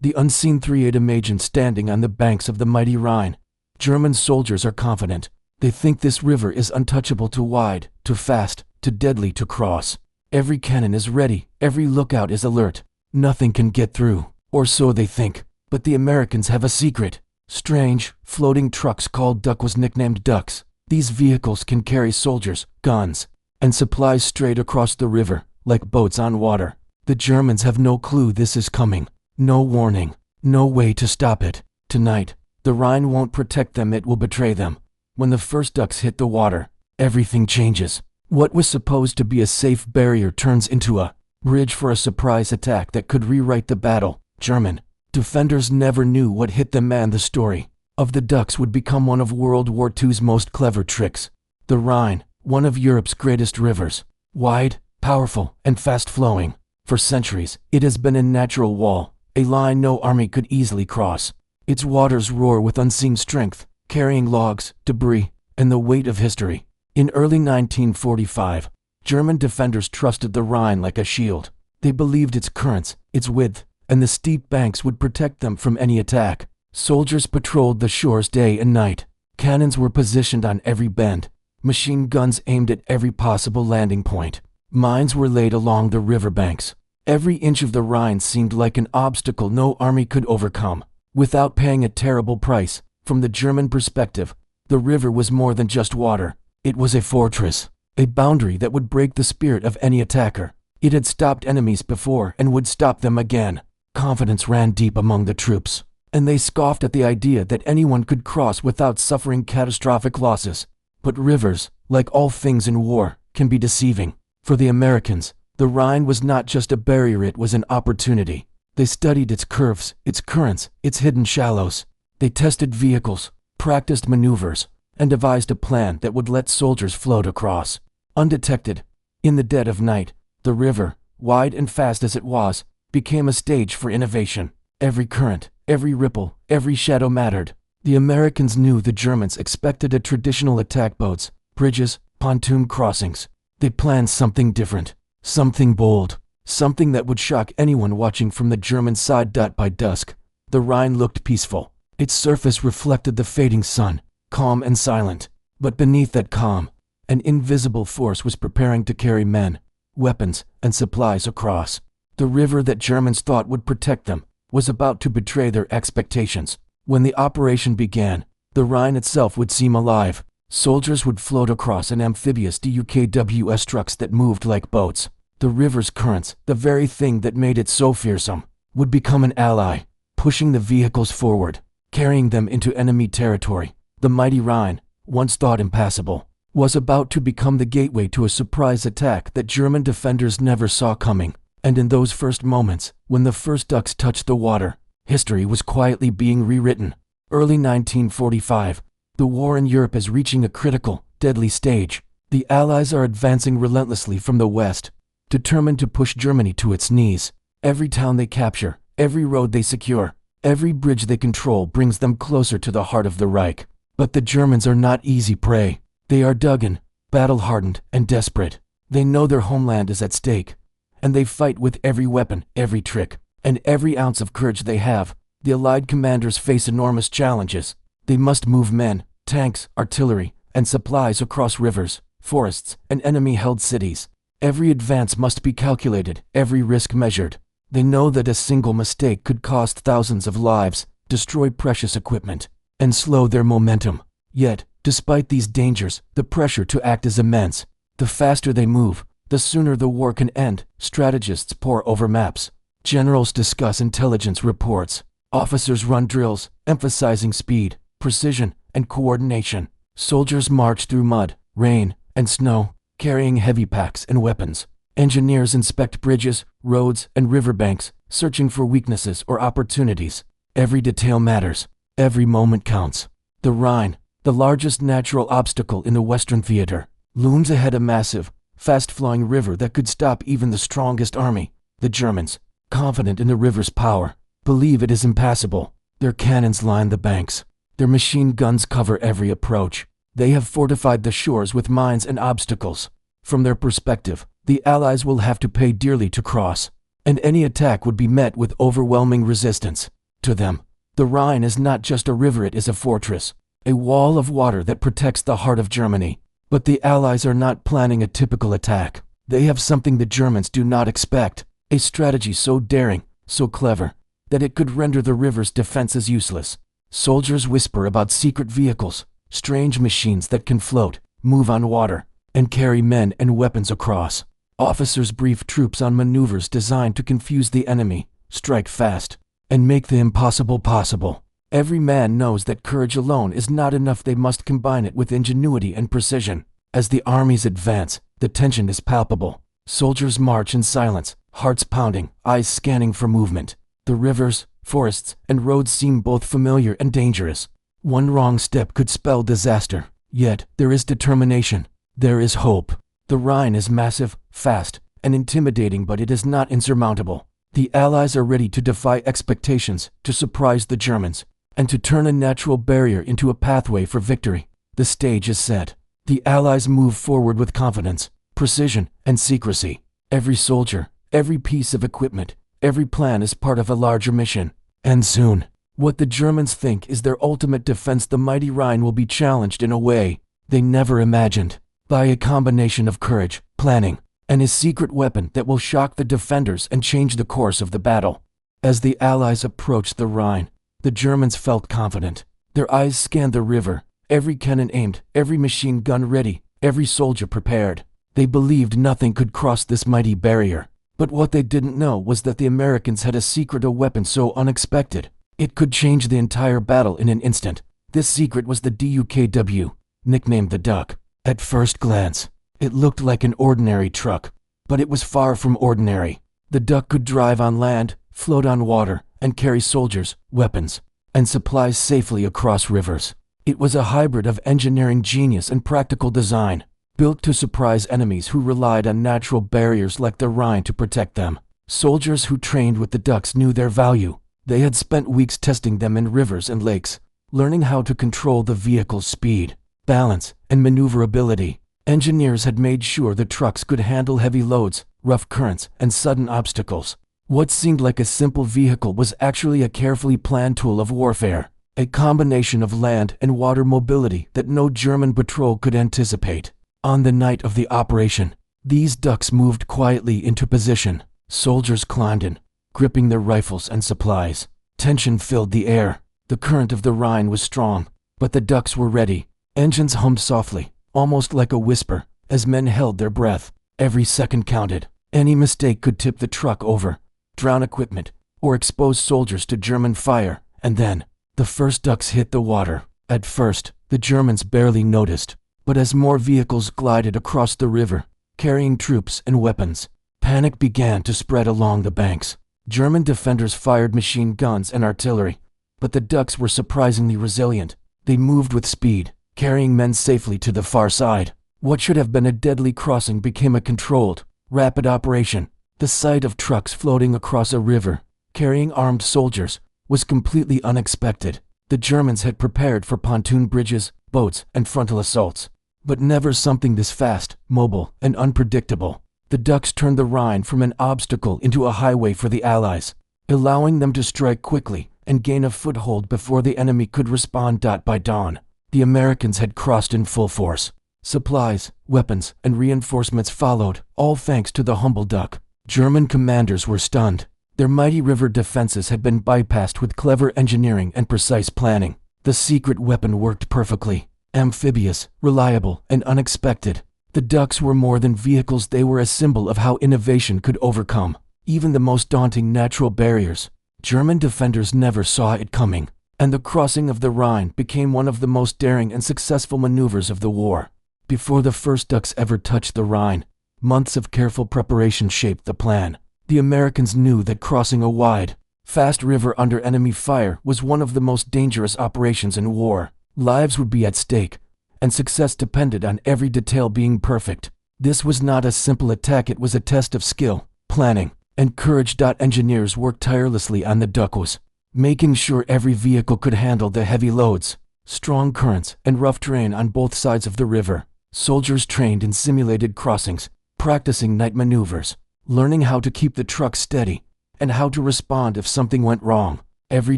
The unseen three-eyed imagine standing on the banks of the mighty Rhine. German soldiers are confident. They think this river is untouchable, too wide, too fast, too deadly to cross. Every cannon is ready, every lookout is alert. Nothing can get through, or so they think. But the Americans have a secret. Strange, floating trucks called DUKWs, nicknamed ducks. These vehicles can carry soldiers, guns, and supplies straight across the river, like boats on water. The Germans have no clue this is coming. No warning, no way to stop it. Tonight, the Rhine won't protect them, it will betray them. When the first ducks hit the water, everything changes. What was supposed to be a safe barrier turns into a bridge for a surprise attack that could rewrite the battle. German defenders never knew what hit them, and the story of the ducks would become one of World War II's most clever tricks. The Rhine, one of Europe's greatest rivers, wide, powerful, and fast-flowing. For centuries, it has been a natural wall, a line no army could easily cross. Its waters roar with unseen strength, carrying logs, debris, and the weight of history. In early 1945, German defenders trusted the Rhine like a shield. They believed its currents, its width, and the steep banks would protect them from any attack. Soldiers patrolled the shores day and night. Cannons were positioned on every bend. Machine guns aimed at every possible landing point. Mines were laid along the riverbanks. Every inch of the Rhine seemed like an obstacle no army could overcome. Without paying a terrible price, from the German perspective, the river was more than just water. It was a fortress, a boundary that would break the spirit of any attacker. It had stopped enemies before and would stop them again. Confidence ran deep among the troops, and they scoffed at the idea that anyone could cross without suffering catastrophic losses. But rivers, like all things in war, can be deceiving. For the Americans, the Rhine was not just a barrier, it was an opportunity. They studied its curves, its currents, its hidden shallows. They tested vehicles, practiced maneuvers, and devised a plan that would let soldiers float across, undetected. In the dead of night, the river, wide and fast as it was, became a stage for innovation. Every current, every ripple, every shadow mattered. The Americans knew the Germans expected a traditional attack: boats, bridges, pontoon crossings. They planned something different, something bold, something that would shock anyone watching from the German side. By dusk, the Rhine looked peaceful. Its surface reflected the fading sun, calm and silent. But beneath that calm, an invisible force was preparing to carry men, weapons, and supplies across. The river that Germans thought would protect them was about to betray their expectations. When the operation began, the Rhine itself would seem alive. Soldiers would float across in amphibious DUKWs trucks that moved like boats. The river's currents, the very thing that made it so fearsome, would become an ally, pushing the vehicles forward, carrying them into enemy territory. The mighty Rhine, once thought impassable, was about to become the gateway to a surprise attack that German defenders never saw coming. And in those first moments, when the first ducks touched the water, history was quietly being rewritten. Early 1945, the war in Europe is reaching a critical, deadly stage. The Allies are advancing relentlessly from the west, determined to push Germany to its knees. Every town they capture, every road they secure, every bridge they control brings them closer to the heart of the Reich. But the Germans are not easy prey. They are dug-in, battle-hardened, and desperate. They know their homeland is at stake, and they fight with every weapon, every trick, and every ounce of courage they have. The Allied commanders face enormous challenges. They must move men, tanks, artillery, and supplies across rivers, forests, and enemy-held cities. Every advance must be calculated, every risk measured. They know that a single mistake could cost thousands of lives, destroy precious equipment, and slow their momentum. Yet, despite these dangers, the pressure to act is immense. The faster they move, the sooner the war can end. Strategists pore over maps. Generals discuss intelligence reports. Officers run drills, emphasizing speed, precision, and coordination. Soldiers march through mud, rain, and snow, carrying heavy packs and weapons. Engineers inspect bridges, roads, and riverbanks, searching for weaknesses or opportunities. Every detail matters. Every moment counts. The Rhine, the largest natural obstacle in the Western theater, looms ahead, a massive, fast-flowing river that could stop even the strongest army. The Germans, confident in the river's power, believe it is impassable. Their cannons line the banks. Their machine guns cover every approach. They have fortified the shores with mines and obstacles. From their perspective, the Allies will have to pay dearly to cross. and any attack would be met with overwhelming resistance. To them, the Rhine is not just a river, it is a fortress, a wall of water that protects the heart of Germany. But the Allies are not planning a typical attack. They have something the Germans do not expect, a strategy so daring, so clever, that it could render the river's defenses useless. Soldiers whisper about secret vehicles, strange machines that can float, move on water, and carry men and weapons across. Officers brief troops on maneuvers designed to confuse the enemy, strike fast, and make the impossible possible. Every man knows that courage alone is not enough. They must combine it with ingenuity and precision. As the armies advance, the tension is palpable. Soldiers march in silence, hearts pounding, eyes scanning for movement. The rivers, forests, and roads seem both familiar and dangerous. One wrong step could spell disaster. Yet, there is determination. There is hope. The Rhine is massive, fast, and intimidating, but it is not insurmountable. The Allies are ready to defy expectations, to surprise the Germans, and to turn a natural barrier into a pathway for victory. The stage is set. The Allies move forward with confidence, precision, and secrecy. Every soldier, every piece of equipment, every plan is part of a larger mission. And soon, what the Germans think is their ultimate defense, the mighty Rhine, will be challenged in a way they never imagined, by a combination of courage, planning, and a secret weapon that will shock the defenders and change the course of the battle. As the Allies approached the Rhine, the Germans felt confident. Their eyes scanned the river, every cannon aimed, every machine gun ready, every soldier prepared. They believed nothing could cross this mighty barrier. But what they didn't know was that the Americans had a secret, a weapon so unexpected, it could change the entire battle in an instant. This secret was the DUKW, nicknamed the Duck. At first glance, it looked like an ordinary truck, but it was far from ordinary. The Duck could drive on land, float on water, and carry soldiers, weapons, and supplies safely across rivers. It was a hybrid of engineering genius and practical design, built to surprise enemies who relied on natural barriers like the Rhine to protect them. Soldiers who trained with the Ducks knew their value. They had spent weeks testing them in rivers and lakes, learning how to control the vehicle's speed, balance, and maneuverability. Engineers had made sure the trucks could handle heavy loads, rough currents, and sudden obstacles. What seemed like a simple vehicle was actually a carefully planned tool of warfare, a combination of land and water mobility that no German patrol could anticipate. On the night of the operation, these Ducks moved quietly into position. Soldiers climbed in, gripping their rifles and supplies. Tension filled the air. The current of the Rhine was strong, but the Ducks were ready. Engines hummed softly, almost like a whisper, as men held their breath. Every second counted. Any mistake could tip the truck over, drown equipment, or expose soldiers to German fire. And then, the first Ducks hit the water. At first, the Germans barely noticed, but as more vehicles glided across the river, carrying troops and weapons, panic began to spread along the banks. German defenders fired machine guns and artillery, but the Ducks were surprisingly resilient. They moved with speed, carrying men safely to the far side. What should have been a deadly crossing became a controlled, rapid operation. The sight of trucks floating across a river, carrying armed soldiers, was completely unexpected. The Germans had prepared for pontoon bridges, boats, and frontal assaults, but never something this fast, mobile, and unpredictable. The Ducks turned the Rhine from an obstacle into a highway for the Allies, allowing them to strike quickly and gain a foothold before the enemy could respond. By dawn, the Americans had crossed in full force. Supplies, weapons, and reinforcements followed, all thanks to the humble Duck. German commanders were stunned. Their mighty river defenses had been bypassed with clever engineering and precise planning. The secret weapon worked perfectly. Amphibious, reliable, and unexpected. The Ducks were more than vehicles, they were a symbol of how innovation could overcome even the most daunting natural barriers. German defenders never saw it coming, and the crossing of the Rhine became one of the most daring and successful maneuvers of the war. Before the first Ducks ever touched the Rhine, months of careful preparation shaped the plan. The Americans knew that crossing a wide, fast river under enemy fire was one of the most dangerous operations in war. Lives would be at stake, and success depended on every detail being perfect. This was not a simple attack, it was a test of skill, planning, and courage. Engineers worked tirelessly on the DUKWs, making sure every vehicle could handle the heavy loads, strong currents, and rough terrain on both sides of the river. Soldiers trained in simulated crossings, practicing night maneuvers, learning how to keep the truck steady and how to respond if something went wrong. Every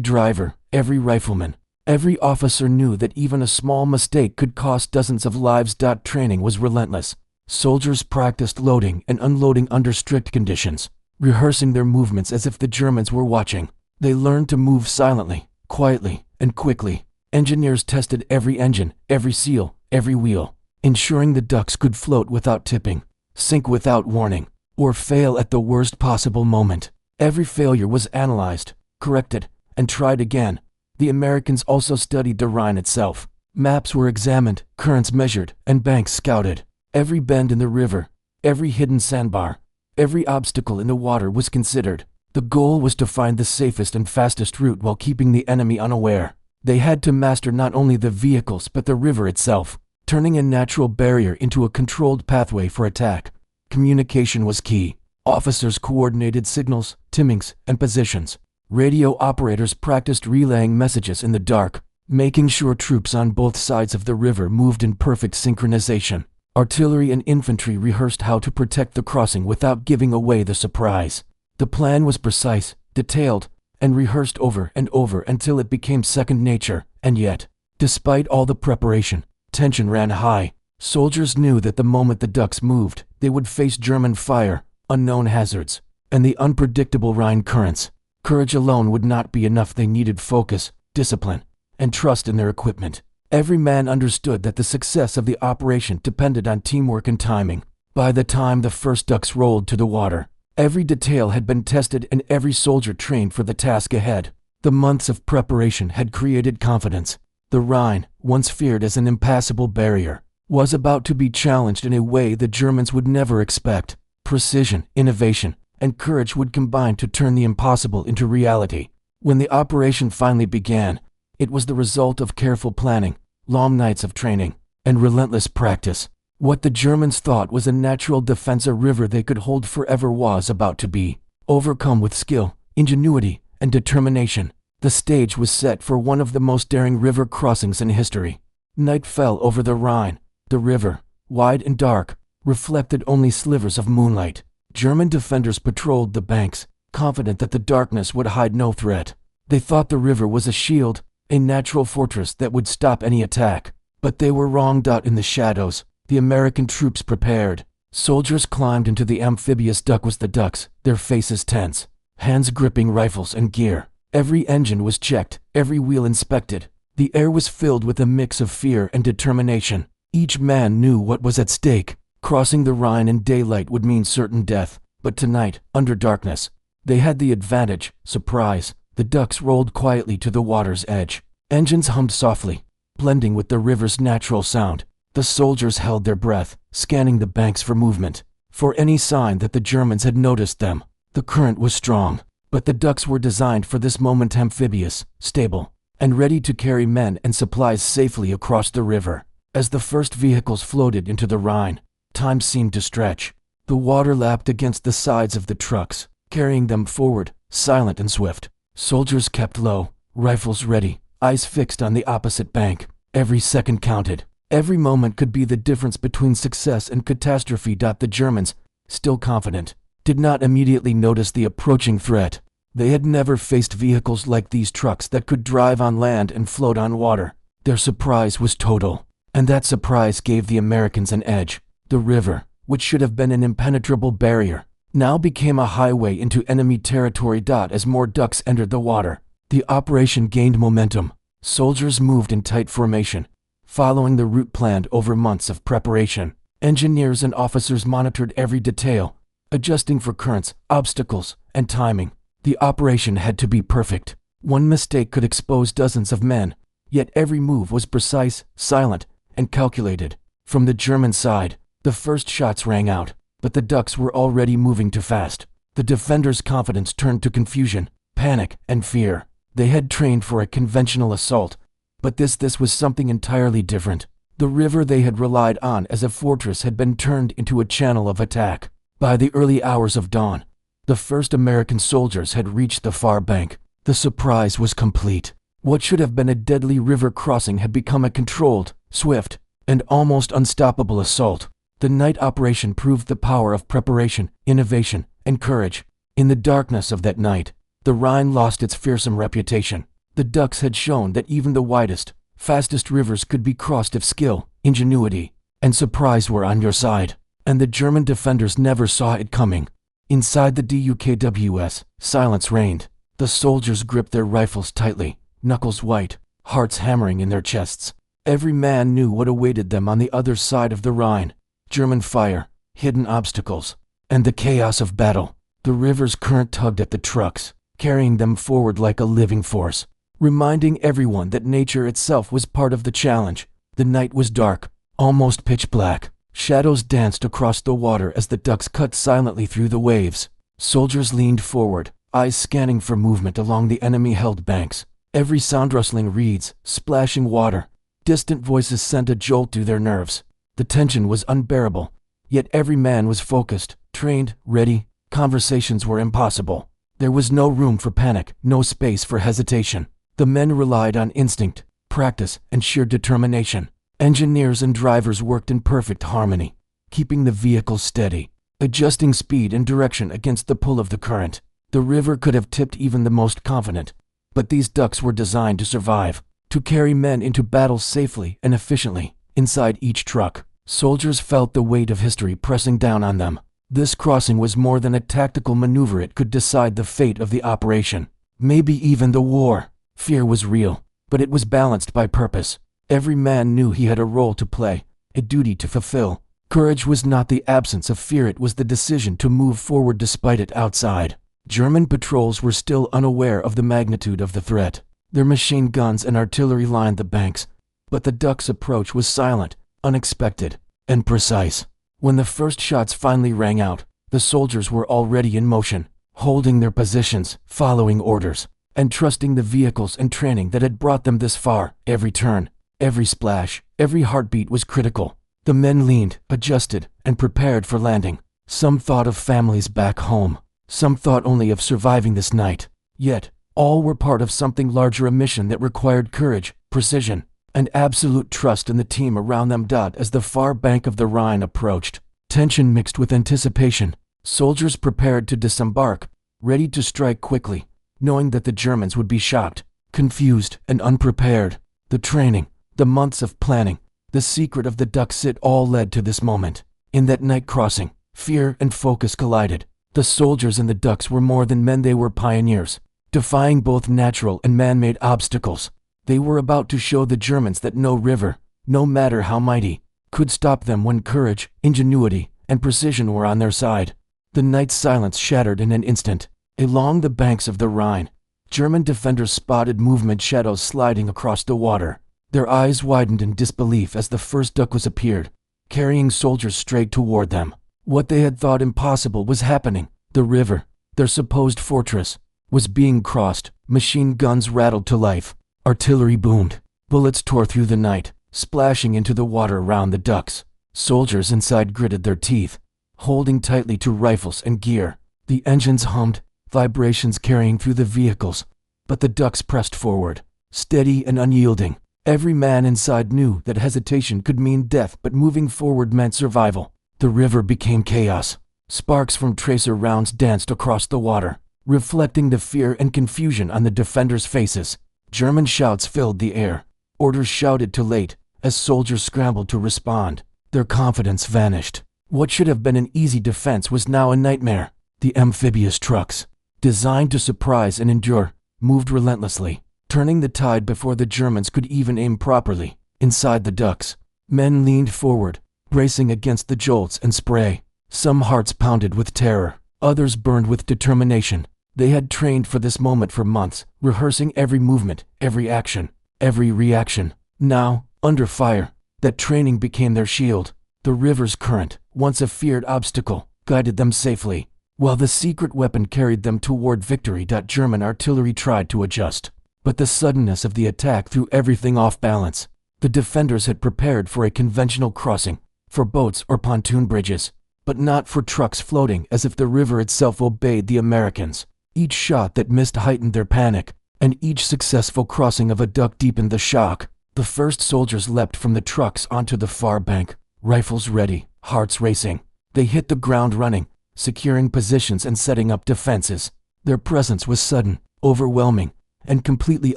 driver, every rifleman, every officer knew that even a small mistake could cost dozens of lives. Training was relentless. Soldiers practiced loading and unloading under strict conditions, rehearsing their movements as if the Germans were watching. They learned to move silently, quietly, and quickly. Engineers tested every engine, every seal, every wheel, ensuring the ducks could float without tipping, sink without warning, or fail at the worst possible moment. Every failure was analyzed, corrected, and tried again. The Americans also studied the Rhine itself. Maps were examined, currents measured, and banks scouted. Every bend in the river, every hidden sandbar, every obstacle in the water was considered. The goal was to find the safest and fastest route while keeping the enemy unaware. They had to master not only the vehicles but the river itself, turning a natural barrier into a controlled pathway for attack. Communication was key. Officers coordinated signals, timings, and positions. Radio operators practiced relaying messages in the dark, making sure troops on both sides of the river moved in perfect synchronization. Artillery and infantry rehearsed how to protect the crossing without giving away the surprise. The plan was precise, detailed, and rehearsed over and over until it became second nature. And yet, despite all the preparation, tension ran high. Soldiers knew that the moment the ducks moved, they would face German fire, unknown hazards, and the unpredictable Rhine currents. Courage alone would not be enough. They needed focus, discipline, and trust in their equipment. Every man understood that the success of the operation depended on teamwork and timing. By the time the first ducks rolled to the water, every detail had been tested and every soldier trained for the task ahead. The months of preparation had created confidence. The Rhine, once feared as an impassable barrier, was about to be challenged in a way the Germans would never expect. Precision, innovation, and courage would combine to turn the impossible into reality. When the operation finally began, it was the result of careful planning, long nights of training, and relentless practice. What the Germans thought was a natural defense, a river they could hold forever, was about to be overcome with skill, ingenuity, and determination. The stage was set for one of the most daring river crossings in history. Night fell over the Rhine. The river, wide and dark, reflected only slivers of moonlight. German defenders patrolled the banks, confident that the darkness would hide no threat. They thought the river was a shield, a natural fortress that would stop any attack. But they were wrong. In the shadows, the American troops prepared. Soldiers climbed into the amphibious the ducks, their faces tense, hands gripping rifles and gear. Every engine was checked, every wheel inspected. The air was filled with a mix of fear and determination. Each man knew what was at stake. Crossing the Rhine in daylight would mean certain death, but tonight, under darkness, they had the advantage. Surprise! The ducks rolled quietly to the water's edge. Engines hummed softly, blending with the river's natural sound. The soldiers held their breath, scanning the banks for movement, for any sign that the Germans had noticed them. The current was strong, but the ducks were designed for this moment, amphibious, stable, and ready to carry men and supplies safely across the river. As the first vehicles floated into the Rhine, time seemed to stretch. The water lapped against the sides of the trucks, carrying them forward, silent and swift. Soldiers kept low, rifles ready, eyes fixed on the opposite bank. Every second counted. Every moment could be the difference between success and catastrophe. The Germans, still confident, did not immediately notice the approaching threat. They had never faced vehicles like these trucks that could drive on land and float on water. Their surprise was total, and that surprise gave the Americans an edge. The river, which should have been an impenetrable barrier, now became a highway into enemy territory. As more ducks entered the water, the operation gained momentum. Soldiers moved in tight formation, following the route planned over months of preparation. Engineers and officers monitored every detail, adjusting for currents, obstacles, and timing. The operation had to be perfect. One mistake could expose dozens of men, yet every move was precise, silent, and calculated. From the German side, the first shots rang out, but the ducks were already moving too fast. The defenders' confidence turned to confusion, panic, and fear. They had trained for a conventional assault, but this was something entirely different. The river they had relied on as a fortress had been turned into a channel of attack. By the early hours of dawn, the first American soldiers had reached the far bank. The surprise was complete. What should have been a deadly river crossing had become a controlled, swift, and almost unstoppable assault. The night operation proved the power of preparation, innovation, and courage. In the darkness of that night, the Rhine lost its fearsome reputation. The Ducks had shown that even the widest, fastest rivers could be crossed if skill, ingenuity, and surprise were on your side. And the German defenders never saw it coming. Inside the DUKWs, silence reigned. The soldiers gripped their rifles tightly, knuckles white, hearts hammering in their chests. Every man knew what awaited them on the other side of the Rhine. German fire, hidden obstacles, and the chaos of battle. The river's current tugged at the trucks, carrying them forward like a living force, reminding everyone that nature itself was part of the challenge. The night was dark, almost pitch black. Shadows danced across the water as the Ducks cut silently through the waves. Soldiers leaned forward, eyes scanning for movement along the enemy-held banks. Every sound rustling reeds, splashing water. Distant voices sent a jolt to their nerves. The tension was unbearable, yet every man was focused, trained, ready. Conversations were impossible. There was no room for panic, no space for hesitation. The men relied on instinct, practice, and sheer determination. Engineers and drivers worked in perfect harmony, keeping the vehicle steady, adjusting speed and direction against the pull of the current. The river could have tipped even the most confident, but these Ducks were designed to survive, to carry men into battle safely and efficiently. Inside each truck, soldiers felt the weight of history pressing down on them. This crossing was more than a tactical maneuver. It could decide the fate of the operation, maybe even the war. Fear was real, but it was balanced by purpose. Every man knew he had a role to play, a duty to fulfill. Courage was not the absence of fear, it was the decision to move forward despite it outside. German patrols were still unaware of the magnitude of the threat. Their machine guns and artillery lined the banks, but the Ducks' approach was silent, unexpected, and precise. When the first shots finally rang out, the soldiers were already in motion, holding their positions, following orders, and trusting the vehicles and training that had brought them this far. Every turn, every splash, every heartbeat was critical. The men leaned, adjusted, and prepared for landing. Some thought of families back home. Some thought only of surviving this night. Yet, all were part of something larger, a mission that required courage, precision, and absolute trust in the team around them. As the far bank of the Rhine approached, tension mixed with anticipation. Soldiers prepared to disembark, ready to strike quickly, knowing that the Germans would be shocked, confused, and unprepared. The training, the months of planning, the secret of the Ducks, it all led to this moment. In that night crossing, fear and focus collided. The soldiers and the Ducks were more than men, they were pioneers, defying both natural and man-made obstacles. They were about to show the Germans that no river, no matter how mighty, could stop them when courage, ingenuity, and precision were on their side. The night's silence shattered in an instant. Along the banks of the Rhine, German defenders spotted movement, shadows sliding across the water. Their eyes widened in disbelief as the first DUKWs appeared, carrying soldiers straight toward them. What they had thought impossible was happening. The river, their supposed fortress, was being crossed. Machine guns rattled to life. Artillery boomed. Bullets tore through the night, splashing into the water around the Ducks. Soldiers inside gritted their teeth, holding tightly to rifles and gear. The engines hummed, vibrations carrying through the vehicles, but the Ducks pressed forward, steady and unyielding. Every man inside knew that hesitation could mean death, but moving forward meant survival. The river became chaos. Sparks from tracer rounds danced across the water, reflecting the fear and confusion on the defenders' faces. German shouts filled the air. Orders shouted too late as soldiers scrambled to respond. Their confidence vanished. What should have been an easy defense was now a nightmare. The amphibious trucks, designed to surprise and endure, moved relentlessly, turning the tide before the Germans could even aim properly. Inside the Ducks, men leaned forward, bracing against the jolts and spray. Some hearts pounded with terror, others burned with determination. They had trained for this moment for months, rehearsing every movement, every action, every reaction. Now, under fire, that training became their shield. The river's current, once a feared obstacle, guided them safely, while the secret weapon carried them toward victory. German artillery tried to adjust, but the suddenness of the attack threw everything off balance. The defenders had prepared for a conventional crossing, for boats or pontoon bridges, but not for trucks floating as if the river itself obeyed the Americans. Each shot that missed heightened their panic, and each successful crossing of a duck deepened the shock. The first soldiers leapt from the trucks onto the far bank, rifles ready, hearts racing. They hit the ground running, securing positions and setting up defenses. Their presence was sudden, overwhelming, and completely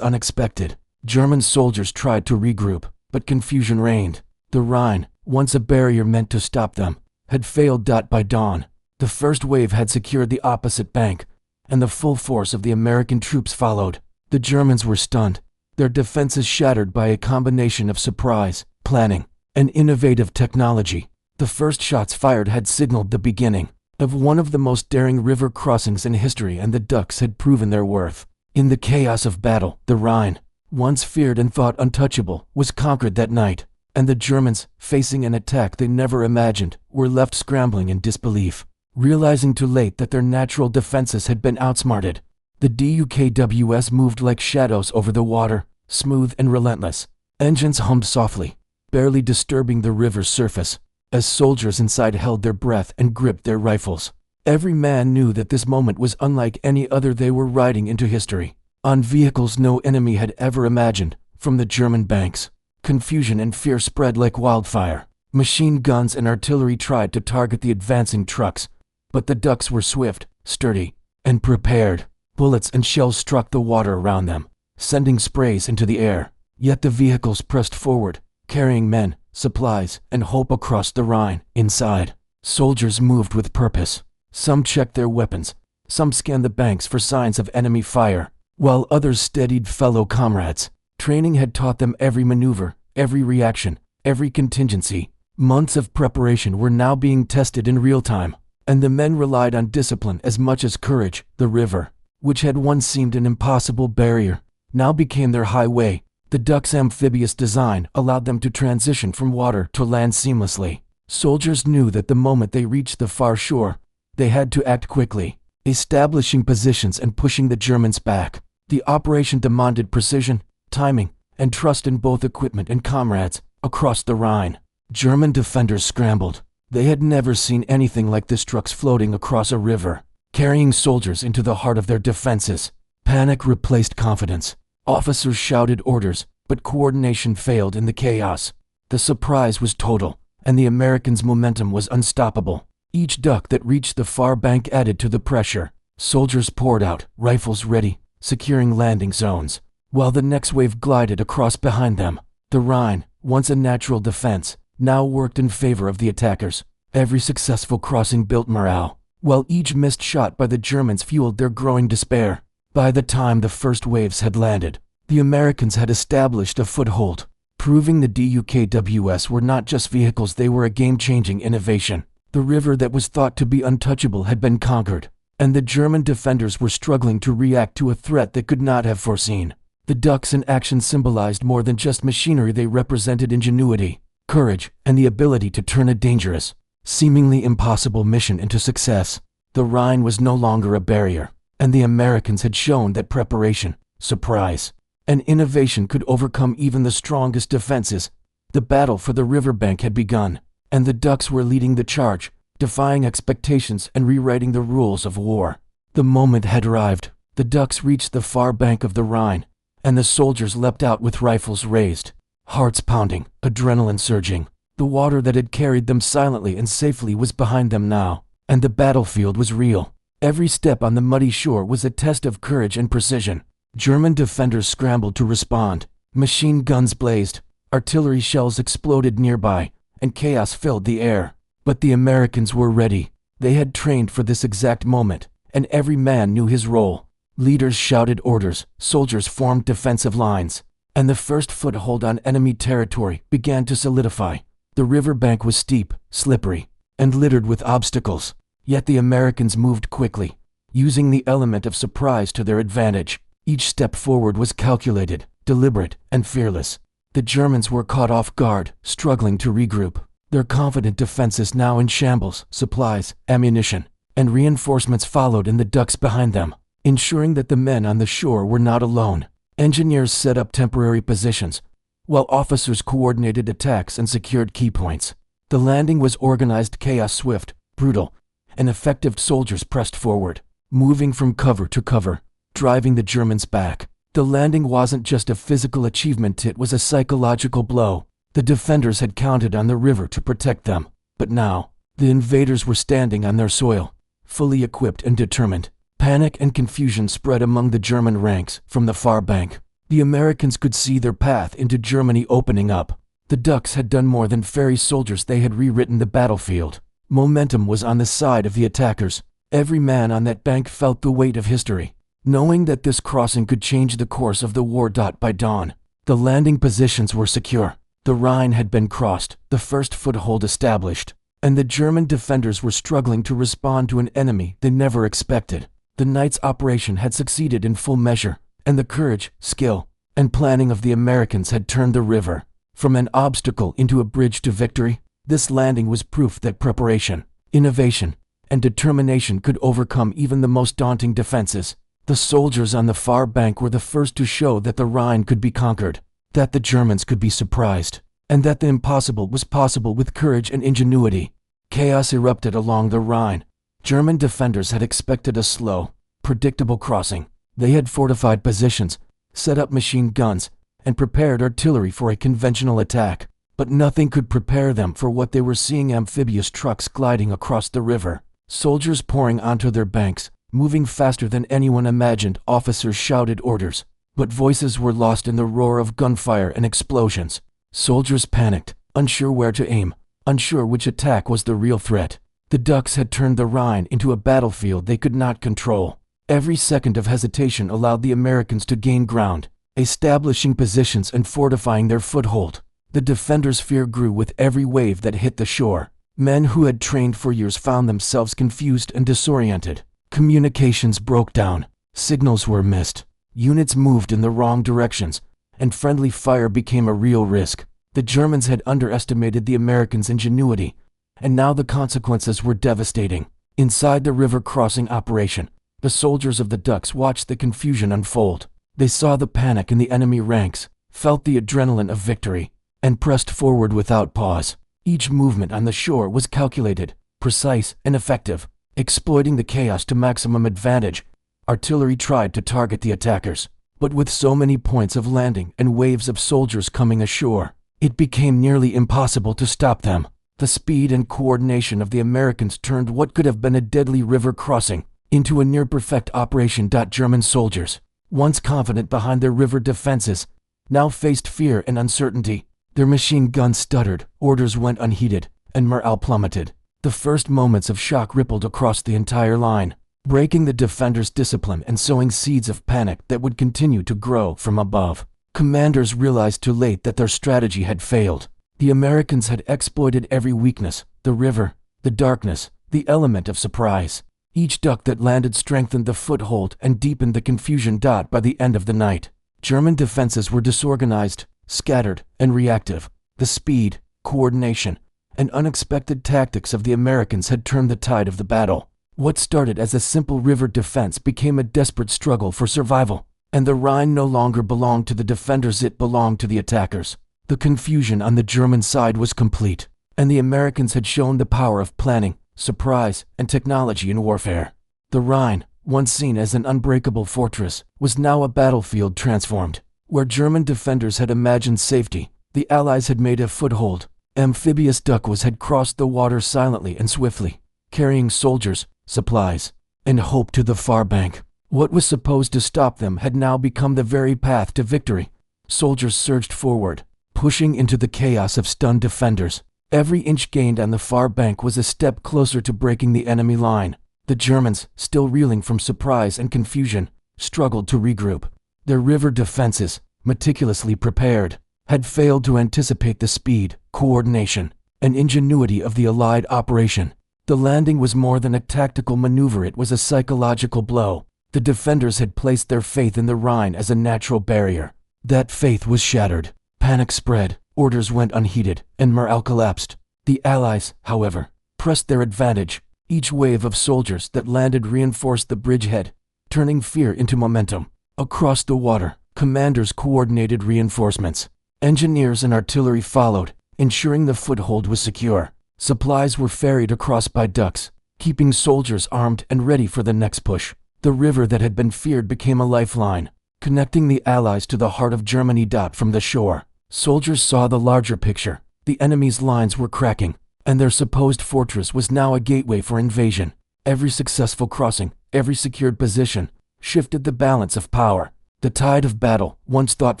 unexpected. German soldiers tried to regroup, but confusion reigned. The Rhine, once a barrier meant to stop them, had failed. By dawn, the first wave had secured the opposite bank, and the full force of the American troops followed. The Germans were stunned, their defenses shattered by a combination of surprise, planning, and innovative technology. The first shots fired had signaled the beginning of one of the most daring river crossings in history, and the Ducks had proven their worth. In the chaos of battle, the Rhine, once feared and thought untouchable, was conquered that night, and the Germans, facing an attack they never imagined, were left scrambling in disbelief, realizing too late that their natural defenses had been outsmarted. The DUKWs moved like shadows over the water, smooth and relentless. Engines hummed softly, barely disturbing the river's surface, as soldiers inside held their breath and gripped their rifles. Every man knew that this moment was unlike any other. They were riding into history, on vehicles no enemy had ever imagined. From the German banks, confusion and fear spread like wildfire. Machine guns and artillery tried to target the advancing trucks, but the Ducks were swift, sturdy, and prepared. Bullets and shells struck the water around them, sending sprays into the air. Yet the vehicles pressed forward, carrying men, supplies, and hope across the Rhine. Inside, soldiers moved with purpose. Some checked their weapons, some scanned the banks for signs of enemy fire, while others steadied fellow comrades. Training had taught them every maneuver, every reaction, every contingency. Months of preparation were now being tested in real time, and the men relied on discipline as much as courage. The river, which had once seemed an impossible barrier, now became their highway. The Ducks' amphibious design allowed them to transition from water to land seamlessly. Soldiers knew that the moment they reached the far shore, they had to act quickly, establishing positions and pushing the Germans back. The operation demanded precision, timing, and trust in both equipment and comrades. Across the Rhine, German defenders scrambled. They had never seen anything like this. Trucks floating across a river, carrying soldiers into the heart of their defenses. Panic replaced confidence. Officers shouted orders, but coordination failed in the chaos. The surprise was total, and the Americans' momentum was unstoppable. Each duck that reached the far bank added to the pressure. Soldiers poured out, rifles ready, securing landing zones, while the next wave glided across behind them. The Rhine, once a natural defense, now worked in favor of the attackers. Every successful crossing built morale, while each missed shot by the Germans fueled their growing despair. By the time the first waves had landed, the Americans had established a foothold, proving the DUKWs were not just vehicles, they were a game-changing innovation. The river that was thought to be untouchable had been conquered, and the German defenders were struggling to react to a threat they could not have foreseen. The Ducks in action symbolized more than just machinery. They represented ingenuity, courage, and the ability to turn a dangerous, seemingly impossible mission into success. The Rhine was no longer a barrier, and the Americans had shown that preparation, surprise, and innovation could overcome even the strongest defenses. The battle for the riverbank had begun, and the Ducks were leading the charge, defying expectations and rewriting the rules of war. The moment had arrived. The Ducks reached the far bank of the Rhine, and the soldiers leapt out with rifles raised, hearts pounding, adrenaline surging. The water that had carried them silently and safely was behind them now, and the battlefield was real. Every step on the muddy shore was a test of courage and precision. German defenders scrambled to respond. Machine guns blazed, artillery shells exploded nearby, and chaos filled the air. But the Americans were ready. They had trained for this exact moment, and every man knew his role. Leaders shouted orders, soldiers formed defensive lines, and the first foothold on enemy territory began to solidify. The riverbank was steep, slippery, and littered with obstacles, yet the Americans moved quickly, using the element of surprise to their advantage. Each step forward was calculated, deliberate, and fearless. The Germans were caught off guard, struggling to regroup, their confident defenses now in shambles. Supplies, ammunition, and reinforcements followed in the Ducks behind them, ensuring that the men on the shore were not alone. Engineers set up temporary positions, while officers coordinated attacks and secured key points. The landing was organized, chaos swift, brutal, and effective. Soldiers pressed forward, moving from cover to cover, driving the Germans back. The landing wasn't just a physical achievement, it was a psychological blow. The defenders had counted on the river to protect them, but now, the invaders were standing on their soil, fully equipped and determined. Panic and confusion spread among the German ranks from the far bank. The Americans could see their path into Germany opening up. The Ducks had done more than ferry soldiers, they had rewritten the battlefield. Momentum was on the side of the attackers. Every man on that bank felt the weight of history, knowing that this crossing could change the course of the war. By dawn, the landing positions were secure. The Rhine had been crossed, the first foothold established, and the German defenders were struggling to respond to an enemy they never expected. The night's operation had succeeded in full measure, and the courage, skill, and planning of the Americans had turned the river from an obstacle into a bridge to victory. This landing was proof that preparation, innovation, and determination could overcome even the most daunting defenses. The soldiers on the far bank were the first to show that the Rhine could be conquered, that the Germans could be surprised, and that the impossible was possible with courage and ingenuity. Chaos erupted along the Rhine. German defenders had expected a slow, predictable crossing. They had fortified positions, set up machine guns, and prepared artillery for a conventional attack. But nothing could prepare them for what they were seeing: amphibious trucks gliding across the river, soldiers pouring onto their banks, moving faster than anyone imagined. Officers shouted orders, but voices were lost in the roar of gunfire and explosions. Soldiers panicked, unsure where to aim, unsure which attack was the real threat. The Ducks had turned the Rhine into a battlefield they could not control. Every second of hesitation allowed the Americans to gain ground, establishing positions and fortifying their foothold. The defenders' fear grew with every wave that hit the shore. Men who had trained for years found themselves confused and disoriented. Communications broke down, signals were missed, units moved in the wrong directions, and friendly fire became a real risk. The Germans had underestimated the Americans' ingenuity, and now the consequences were devastating. Inside the river crossing operation, the soldiers of the Ducks watched the confusion unfold. They saw the panic in the enemy ranks, felt the adrenaline of victory, and pressed forward without pause. Each movement on the shore was calculated, precise, and effective. Exploiting the chaos to maximum advantage, artillery tried to target the attackers. But with so many points of landing and waves of soldiers coming ashore, it became nearly impossible to stop them. The speed and coordination of the Americans turned what could have been a deadly river crossing into a near-perfect operation. German soldiers, once confident behind their river defenses, now faced fear and uncertainty. Their machine guns stuttered, orders went unheeded, and morale plummeted. The first moments of shock rippled across the entire line, breaking the defenders' discipline and sowing seeds of panic that would continue to grow from above. Commanders realized too late that their strategy had failed. The Americans had exploited every weakness: the river, the darkness, the element of surprise. Each duck that landed strengthened the foothold and deepened the confusion. By the end of the night, German defenses were disorganized, scattered, and reactive. The speed, coordination, and unexpected tactics of the Americans had turned the tide of the battle. What started as a simple river defense became a desperate struggle for survival, and the Rhine no longer belonged to the defenders, it belonged to the attackers. The confusion on the German side was complete, and the Americans had shown the power of planning, surprise, and technology in warfare. The Rhine, once seen as an unbreakable fortress, was now a battlefield transformed. Where German defenders had imagined safety, the Allies had made a foothold. Amphibious DUKWs had crossed the water silently and swiftly, carrying soldiers, supplies, and hope to the far bank. What was supposed to stop them had now become the very path to victory. Soldiers surged forward, pushing into the chaos of stunned defenders. Every inch gained on the far bank was a step closer to breaking the enemy line. The Germans, still reeling from surprise and confusion, struggled to regroup. Their river defenses, meticulously prepared, had failed to anticipate the speed, coordination, and ingenuity of the Allied operation. The landing was more than a tactical maneuver, it was a psychological blow. The defenders had placed their faith in the Rhine as a natural barrier. That faith was shattered. Panic spread, orders went unheeded, and morale collapsed. The Allies, however, pressed their advantage. Each wave of soldiers that landed reinforced the bridgehead, turning fear into momentum. Across the water, commanders coordinated reinforcements. Engineers and artillery followed, ensuring the foothold was secure. Supplies were ferried across by ducks, keeping soldiers armed and ready for the next push. The river that had been feared became a lifeline, connecting the Allies to the heart of Germany. From the shore, soldiers saw the larger picture. The enemy's lines were cracking, and their supposed fortress was now a gateway for invasion. Every successful crossing, every secured position, shifted the balance of power. The tide of battle, once thought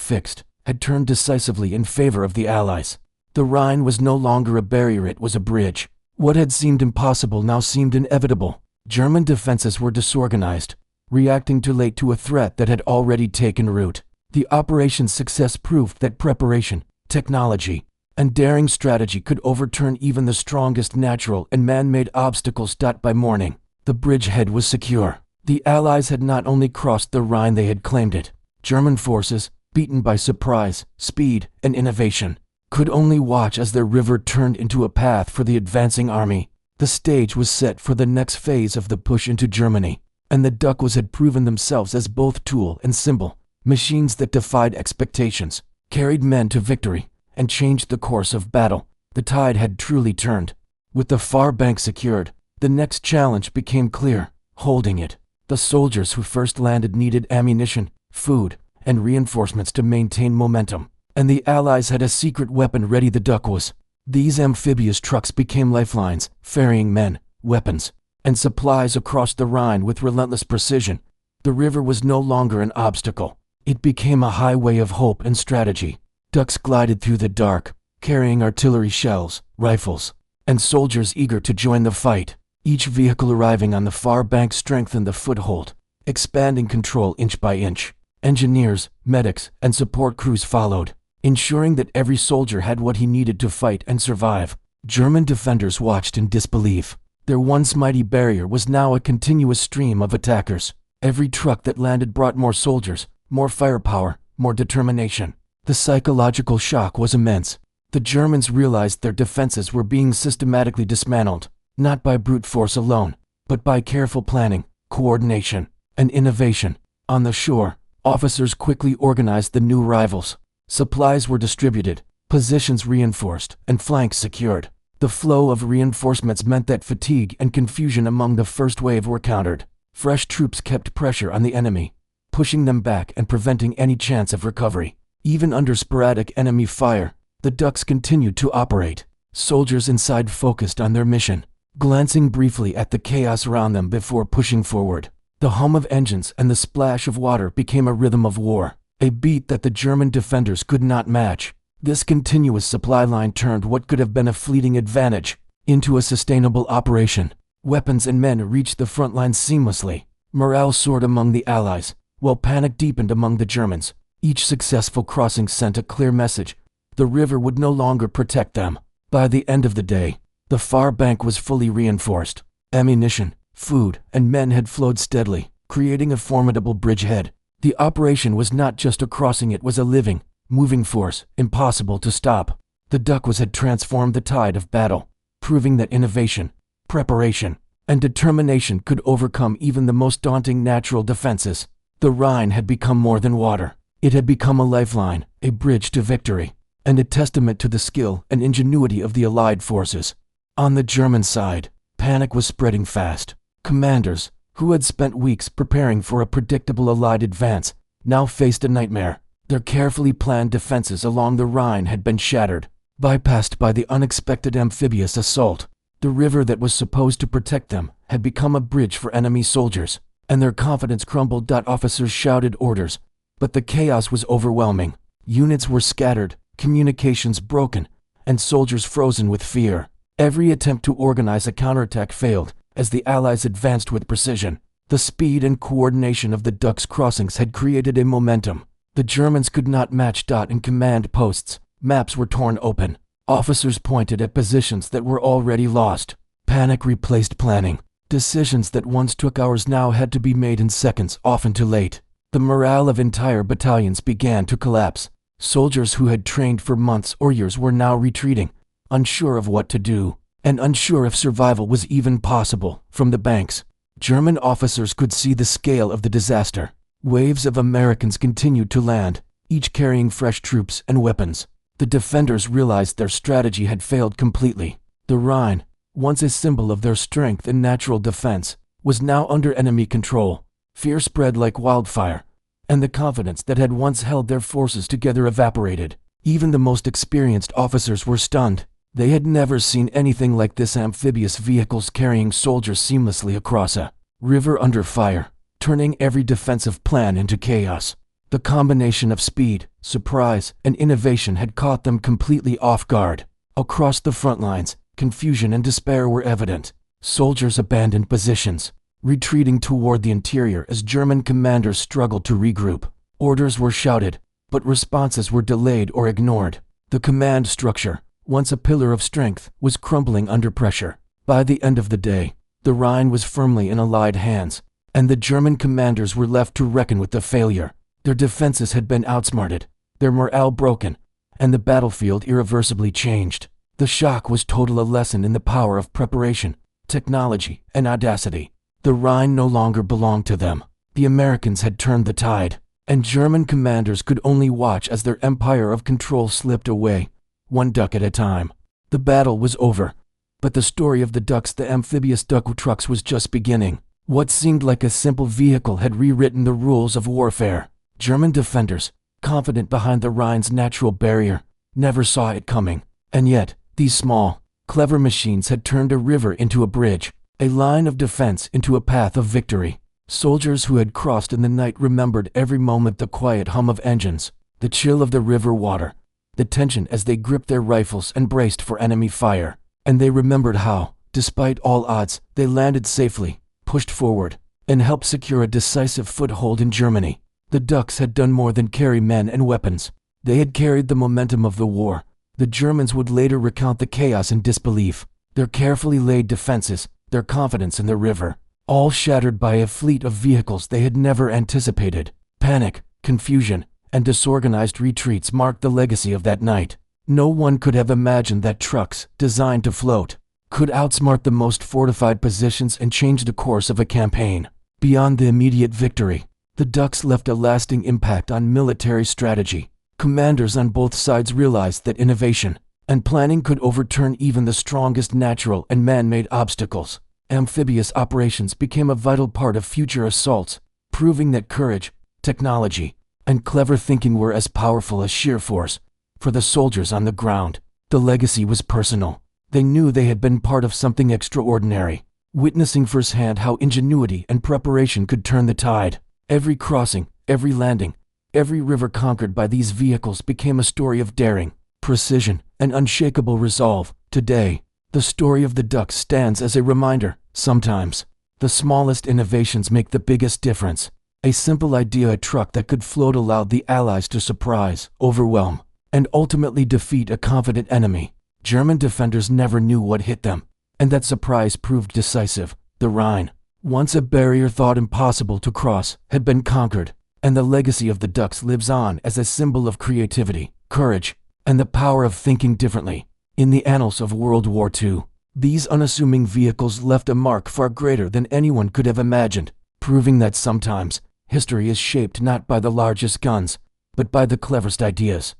fixed, had turned decisively in favor of the Allies. The Rhine was no longer a barrier, it was a bridge. What had seemed impossible now seemed inevitable. German defenses were disorganized, reacting too late to a threat that had already taken root. The operation's success proved that preparation, technology, and daring strategy could overturn even the strongest natural and man-made obstacles. By morning, the bridgehead was secure. The Allies had not only crossed the Rhine, they had claimed it. German forces, beaten by surprise, speed, and innovation, could only watch as their river turned into a path for the advancing army. The stage was set for the next phase of the push into Germany, and the DUKWs had proven themselves as both tool and symbol, machines that defied expectations, carried men to victory, and changed the course of battle. The tide had truly turned. With the far bank secured, the next challenge became clear: holding it. The soldiers who first landed needed ammunition, food, and reinforcements to maintain momentum, and the Allies had a secret weapon ready: the DUKWs. These amphibious trucks became lifelines, ferrying men, weapons, and supplies across the Rhine with relentless precision. The river was no longer an obstacle. It became a highway of hope and strategy. DUKWs glided through the dark, carrying artillery shells, rifles, and soldiers eager to join the fight. Each vehicle arriving on the far bank strengthened the foothold, expanding control inch by inch. Engineers, medics, and support crews followed, ensuring that every soldier had what he needed to fight and survive. German defenders watched in disbelief. Their once mighty barrier was now a continuous stream of attackers. Every truck that landed brought more soldiers, more firepower, more determination. The psychological shock was immense. The Germans realized their defenses were being systematically dismantled, not by brute force alone, but by careful planning, coordination, and innovation. On the shore, officers quickly organized the new rivals. Supplies were distributed, positions reinforced, and flanks secured. The flow of reinforcements meant that fatigue and confusion among the first wave were countered. Fresh troops kept pressure on the enemy, pushing them back and preventing any chance of recovery. Even under sporadic enemy fire, the DUKWs continued to operate. Soldiers inside focused on their mission, glancing briefly at the chaos around them before pushing forward. The hum of engines and the splash of water became a rhythm of war, a beat that the German defenders could not match. This continuous supply line turned what could have been a fleeting advantage into a sustainable operation. Weapons and men reached the front lines seamlessly. Morale soared among the Allies, while panic deepened among the Germans. Each successful crossing sent a clear message: the river would no longer protect them. By the end of the day, the far bank was fully reinforced. Ammunition, food, and men had flowed steadily, creating a formidable bridgehead. The operation was not just a crossing, it was a living, moving force, impossible to stop. The DUKWs had transformed the tide of battle, proving that innovation, preparation, and determination could overcome even the most daunting natural defenses. The Rhine had become more than water. It had become a lifeline, a bridge to victory, and a testament to the skill and ingenuity of the Allied forces. On the German side, panic was spreading fast. Commanders, who had spent weeks preparing for a predictable Allied advance, now faced a nightmare. Their carefully planned defenses along the Rhine had been shattered, bypassed by the unexpected amphibious assault. The river that was supposed to protect them had become a bridge for enemy soldiers, and their confidence crumbled. Officers shouted orders, but the chaos was overwhelming. Units were scattered, communications broken, and soldiers frozen with fear. Every attempt to organize a counterattack failed, as the Allies advanced with precision. The speed and coordination of the DUKWs crossings had created a momentum the Germans could not match. In command posts, maps were torn open. Officers pointed at positions that were already lost. Panic replaced planning. Decisions that once took hours now had to be made in seconds, often too late. The morale of entire battalions began to collapse. Soldiers who had trained for months or years were now retreating, unsure of what to do, and unsure if survival was even possible. From the banks, German officers could see the scale of the disaster. Waves of Americans continued to land, each carrying fresh troops and weapons. The defenders realized their strategy had failed completely. The Rhine, once a symbol of their strength and natural defense, was now under enemy control. Fear spread like wildfire, and the confidence that had once held their forces together evaporated. Even the most experienced officers were stunned. They had never seen anything like this: amphibious vehicles carrying soldiers seamlessly across a river under fire, turning every defensive plan into chaos. The combination of speed, surprise, and innovation had caught them completely off guard. Across the front lines, confusion and despair were evident. Soldiers abandoned positions, retreating toward the interior as German commanders struggled to regroup. Orders were shouted, but responses were delayed or ignored. The command structure, once a pillar of strength, was crumbling under pressure. By the end of the day, the Rhine was firmly in Allied hands, and the German commanders were left to reckon with the failure. Their defenses had been outsmarted, their morale broken, and the battlefield irreversibly changed. The shock was total, a lesson in the power of preparation, technology, and audacity. The Rhine no longer belonged to them. The Americans had turned the tide, and German commanders could only watch as their empire of control slipped away, one duck at a time. The battle was over, but the story of the ducks, the amphibious duck trucks, was just beginning. What seemed like a simple vehicle had rewritten the rules of warfare. German defenders, confident behind the Rhine's natural barrier, never saw it coming. And yet, these small, clever machines had turned a river into a bridge, a line of defense into a path of victory. Soldiers who had crossed in the night remembered every moment: the quiet hum of engines, the chill of the river water, the tension as they gripped their rifles and braced for enemy fire. And they remembered how, despite all odds, they landed safely, pushed forward, and helped secure a decisive foothold in Germany. The Ducks had done more than carry men and weapons. They had carried the momentum of the war. The Germans would later recount the chaos and disbelief, their carefully laid defenses, their confidence in the river, all shattered by a fleet of vehicles they had never anticipated. Panic, confusion, and disorganized retreats marked the legacy of that night. No one could have imagined that trucks, designed to float, could outsmart the most fortified positions and change the course of a campaign. Beyond the immediate victory, the Ducks left a lasting impact on military strategy. Commanders on both sides realized that innovation and planning could overturn even the strongest natural and man-made obstacles. Amphibious operations became a vital part of future assaults, proving that courage, technology, and clever thinking were as powerful as sheer force. For the soldiers on the ground, the legacy was personal. They knew they had been part of something extraordinary, witnessing firsthand how ingenuity and preparation could turn the tide. Every crossing, every landing, every river conquered by these vehicles became a story of daring, precision, and unshakable resolve. Today, the story of the Ducks stands as a reminder: sometimes, the smallest innovations make the biggest difference. A simple idea, a truck that could float, allowed the Allies to surprise, overwhelm, and ultimately defeat a confident enemy. German defenders never knew what hit them, and that surprise proved decisive. The Rhine, once a barrier thought impossible to cross, had been conquered, and the legacy of the Ducks lives on as a symbol of creativity, courage, and the power of thinking differently. In the annals of World War II, these unassuming vehicles left a mark far greater than anyone could have imagined, proving that sometimes history is shaped not by the largest guns, but by the cleverest ideas.